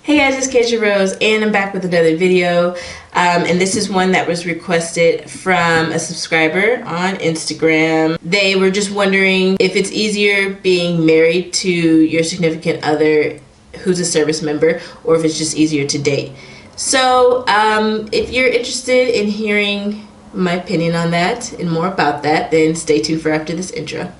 Hey guys, it's Casia.Rose and I'm back with another video. And this is one that was requested from a subscriber on Instagram. They were just wondering if it's easier being married to your significant other who's a service member, or if it's just easier to date. So if you're interested in hearing my opinion on that and more about that, then stay tuned for after this intro.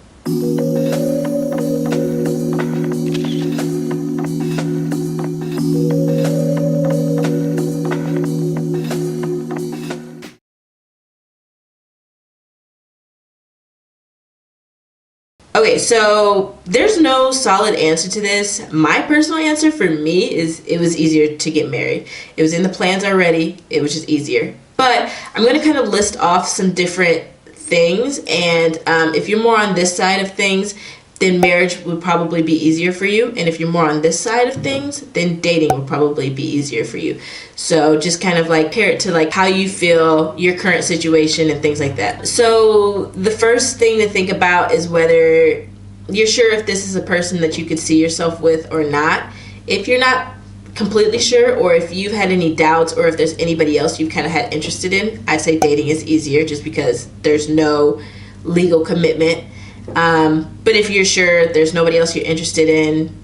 Okay, so there's no solid answer to this. My personal answer for me is it was easier to get married. It was in the plans already. It was just easier. But I'm going to kind of list off some different things. And if you're more on this side of things, then marriage would probably be easier for you. And if you're more on this side of things, then dating would probably be easier for you. So just kind of like pair it to like how you feel, your current situation and things like that. So the first thing to think about is whether you're sure if this is a person that you could see yourself with or not. If you're not completely sure, or if you've had any doubts, or if there's anybody else you've kind of had interested in, I'd say dating is easier just because there's no legal commitment. But if you're sure there's nobody else you're interested in,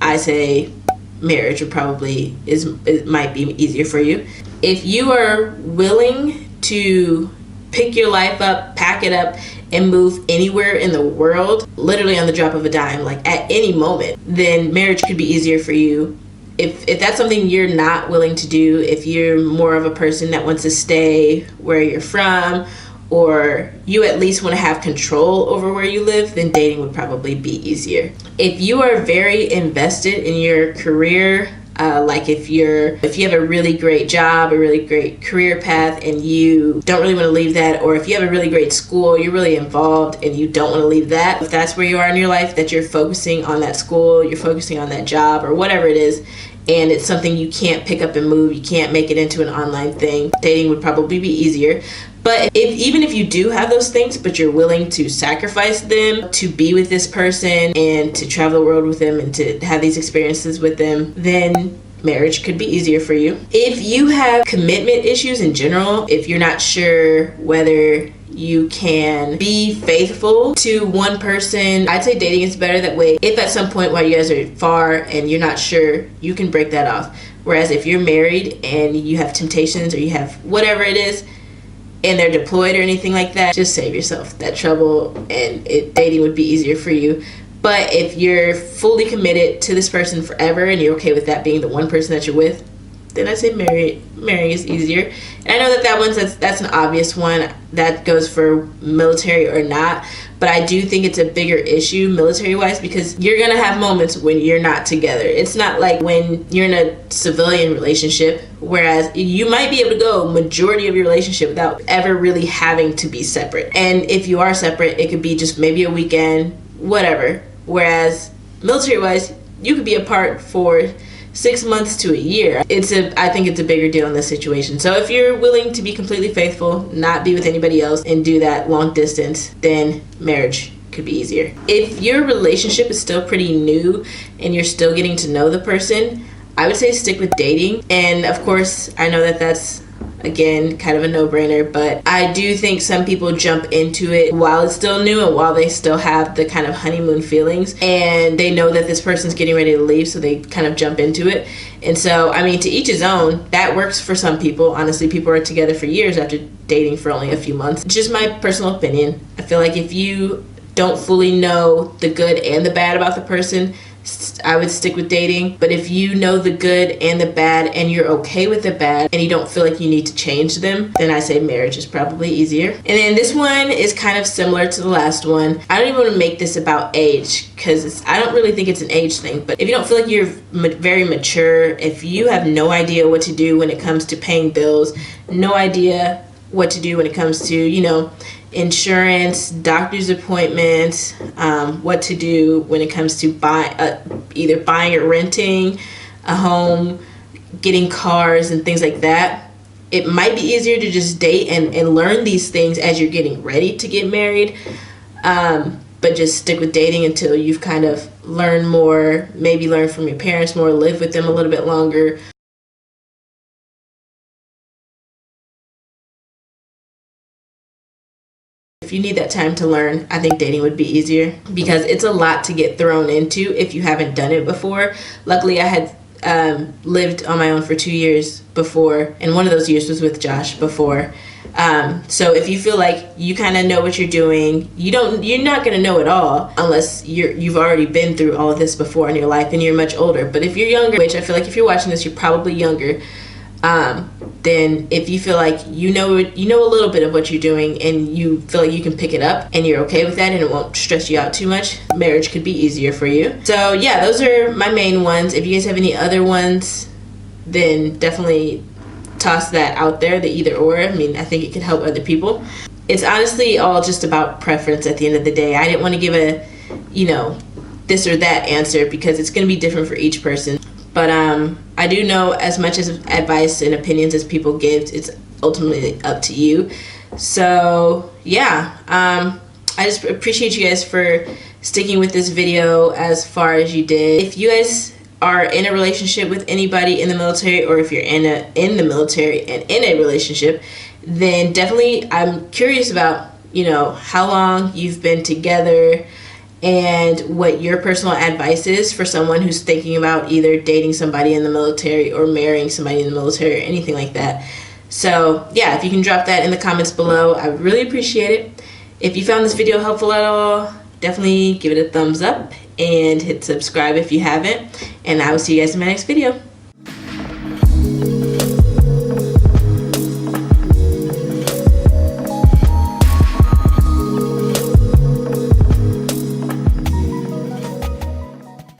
I say marriage would probably it might be easier for you. If you are willing to pick your life up, pack it up, and move anywhere in the world, literally on the drop of a dime, like at any moment, then marriage could be easier for you. If that's something you're not willing to do, if you're more of a person that wants to stay where you're from, or you at least want to have control over where you live, then dating would probably be easier. If you are very invested in your career, like if you have a really great job, a really great career path, and you don't really want to leave that, or if you have a really great school, you're really involved and you don't want to leave that, if that's where you are in your life, that you're focusing on that school, you're focusing on that job, or whatever it is, and it's something you can't pick up and move, you can't make it into an online thing, dating would probably be easier. But even if you do have those things, but you're willing to sacrifice them to be with this person and to travel the world with them and to have these experiences with them, then marriage could be easier for you. If you have commitment issues in general, if you're not sure whether you can be faithful to one person, I'd say dating is better that way. If at some point while you guys are far and you're not sure, you can break that off. Whereas if you're married and you have temptations or you have whatever it is, and they're deployed or anything like that, just save yourself that trouble, and dating would be easier for you. But if you're fully committed to this person forever and you're okay with that being the one person that you're with, then I say marrying is easier. And I know that's an obvious one that goes for military or not, but I do think it's a bigger issue military-wise because you're gonna have moments when you're not together. It's not like when you're in a civilian relationship, whereas you might be able to go majority of your relationship without ever really having to be separate. And if you are separate, it could be just maybe a weekend, whatever. Whereas military-wise, you could be apart for 6 months to a year. I think it's a bigger deal in this situation. So if you're willing to be completely faithful, not be with anybody else, and do that long distance, then marriage could be easier. If your relationship is still pretty new and you're still getting to know the person, I would say stick with dating. And of course, I know that that's again kind of a no-brainer, but I do think some people jump into it while it's still new and while they still have the kind of honeymoon feelings, and they know that this person's getting ready to leave, so they kind of jump into it. And so, I mean, to each his own. That works for some people. Honestly, people are together for years after dating for only a few months. Just my personal opinion. I feel like if you don't fully know the good and the bad about the person, I would stick with dating. But if you know the good and the bad and you're okay with the bad and you don't feel like you need to change them, then I say marriage is probably easier. And then this one is kind of similar to the last one. I don't even want to make this about age because I don't really think it's an age thing. But if you don't feel like you're very mature, if you have no idea what to do when it comes to paying bills, no idea what to do when it comes to, insurance, doctor's appointments, what to do when it comes to either buying or renting a home, getting cars and things like that, it might be easier to just date and learn these things as you're getting ready to get married. but just stick with dating until you've kind of learned more, maybe learn from your parents more, live with them a little bit longer. If you need that time to learn, I think dating would be easier because it's a lot to get thrown into if you haven't done it before. Luckily, I had lived on my own for 2 years before, and one of those years was with Josh before. So if you feel like you kind of know what you're doing, you're not going to know it all unless you've already been through all of this before in your life and you're much older. But if you're younger, which I feel like if you're watching this, you're probably younger, then if you feel like you know a little bit of what you're doing and you feel like you can pick it up and you're okay with that and it won't stress you out too much, marriage could be easier for you. So yeah, those are my main ones. If you guys have any other ones, then definitely toss that out there, the either or. I mean, I think it could help other people. It's honestly all just about preference at the end of the day. I didn't want to give a, this or that answer because it's going to be different for each person. But I do know as much as advice and opinions as people give, it's ultimately up to you. So yeah, I just appreciate you guys for sticking with this video as far as you did. If you guys are in a relationship with anybody in the military, or if you're in the military and in a relationship, then definitely I'm curious about, how long you've been together and what your personal advice is for someone who's thinking about either dating somebody in the military or marrying somebody in the military or anything like that. So yeah, if you can drop that in the comments below, I would really appreciate it. If you found this video helpful at all, definitely give it a thumbs up and hit subscribe if you haven't. And I will see you guys in my next video.